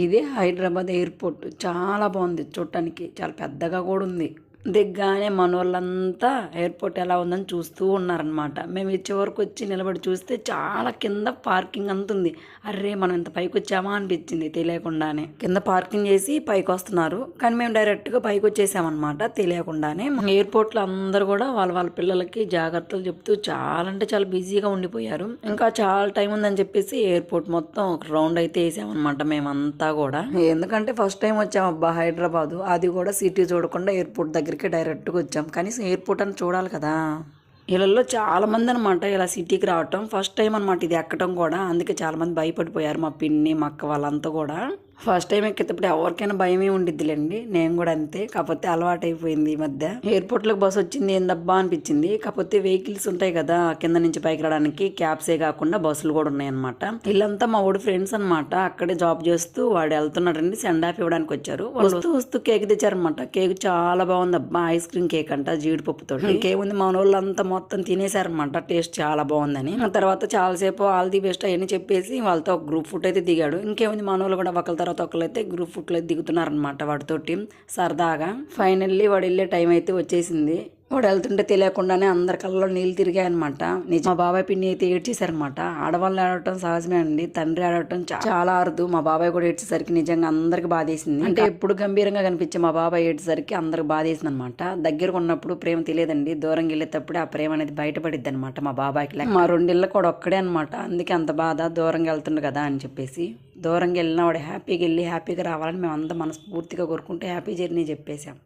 ఇదే హైదరాబాద్ ఎయిర్పోర్ట్. చాలా బాగుంది చూడటానికి. చాలా పెద్దగా కూడా ఉంది. దిగ్గానే మనోళ్ళంతా ఎయిర్పోర్ట్ ఎలా ఉందని చూస్తూ ఉన్నారనమాట. మేము ఇచ్చే వరకు వచ్చి నిలబడి చూస్తే చాలా కింద పార్కింగ్ అంత ఉంది. అర్రే మనం ఇంత పైకి వచ్చామా అనిపించింది తెలియకుండానే. కింద పార్కింగ్ చేసి పైకి వస్తున్నారు, కానీ మేము డైరెక్ట్గా పైకి వచ్చేసామన్నమాట తెలియకుండానే. ఎయిర్పోర్ట్లో అందరూ కూడా వాళ్ళ పిల్లలకి జాగ్రత్తలు చెప్తూ చాలా అంటే చాలా బిజీగా ఉండిపోయారు. ఇంకా చాలా టైం ఉందని చెప్పేసి ఎయిర్పోర్ట్ మొత్తం ఒక రౌండ్ అయితే వేసామన్నమాట మేమంతా కూడా. ఎందుకంటే ఫస్ట్ టైం వచ్చాం అబ్బా హైదరాబాదు, అది కూడా సిటీ చూడకుండా ఎయిర్పోర్ట్ దగ్గరికి డైరెక్ట్గా వచ్చాం. కనీసం ఎయిర్పోర్ట్ అని చూడాలి కదా. వీళ్ళల్లో చాలా మంది అనమాట ఇలా సిటీకి రావటం ఫస్ట్ టైం అనమాట ఇది ఎక్కడం కూడా. అందుకే చాలా మంది భయపడిపోయారు. మా పిన్ని మా అక్క వాళ్ళంతా కూడా ఫస్ట్ టైం ఎక్కేటప్పుడు ఎవరికైనా భయమే ఉండిద్దిలేండి. నేను కూడా అంతే, కాకపోతే అలవాటు అయిపోయింది ఈ మధ్య. ఎయిర్పోర్ట్లోకి బస్సు వచ్చింది ఏందబ్బా అనిపించింది. కాకపోతే వెహికల్స్ ఉంటాయి కదా కింద నుంచి పైకి రావడానికి, క్యాబ్సే కాకుండా బస్సులు కూడా ఉన్నాయన్నమాట. వీళ్ళంతా మా ఊడి ఫ్రెండ్స్ అనమాట. అక్కడే జాబ్ చేస్తూ వాడు వెళ్తున్నాడండి, సెండ్ ఆఫ్ ఇవ్వడానికి వచ్చారు. వస్తూ కేక్ తెచ్చారనమాట. కేక్ చాలా బాగుంది అబ్బా, ఐస్ క్రీమ్ కేక్ అంట జీడిపప్పుతో. ఇంకేముంది మన వాళ్ళంతా మొత్తం తినేశారనమాట, టేస్ట్ చాలా బాగుందని. తర్వాత చాలాసేపు ఆల్ ది బెస్ట్ అవన్నీ చెప్పేసి వాళ్ళతో ఒక గ్రూప్ ఫోటో అయితే దిగాడు. ఇంకేముంది మన వాళ్ళు కూడా ఒకళ్ళ తర్వాత ఒకళ్ళైతే గ్రూప్ ఫోటోలో దిగుతున్నారనమాట వాడితోటి సరదాగా. ఫైనల్లీ వాడు వెళ్ళే టైం అయితే వచ్చేసింది. వాడు వెళ్తుంటే తెలియకుండానే అందరి కళ్ళలో నీళ్ళు తిరిగాయనమాట. నిజం, మా బాబాయ్ పిన్ని అయితే ఏడ్చేశారనమాట. ఆడవాళ్ళు ఆడటం సహజమే అండి, తండ్రి ఆడటం చాలా అరుదు. మా బాబాయ్ కూడా ఏడ్చేసరికి నిజంగా అందరికి బాధేసింది. అంటే ఎప్పుడు గంభీరంగా కనిపించే మా బాబాయ్ ఏడ్చేసరికి అందరికి బాధేసింది అనమాట. దగ్గరకు ఉన్నప్పుడు ప్రేమ తెలియదండి, దూరంగా వెళ్ళేటప్పుడు ఆ ప్రేమ అనేది బయటపడిద్ది అనమాట మా బాబాయ్కి. మా రెండిళ్ళ కూడా ఒక్కడే అనమాట, అందుకే అంత బాధ. దూరంగా వెళ్తుండు కదా అని చెప్పేసి. దూరంగా వెళ్ళినా వాడు హ్యాపీగా వెళ్ళి హ్యాపీగా రావాలని మేము అంతా మనస్ఫూర్తిగా కోరుకుంటే హ్యాపీ జర్నీ చెప్పేశాం.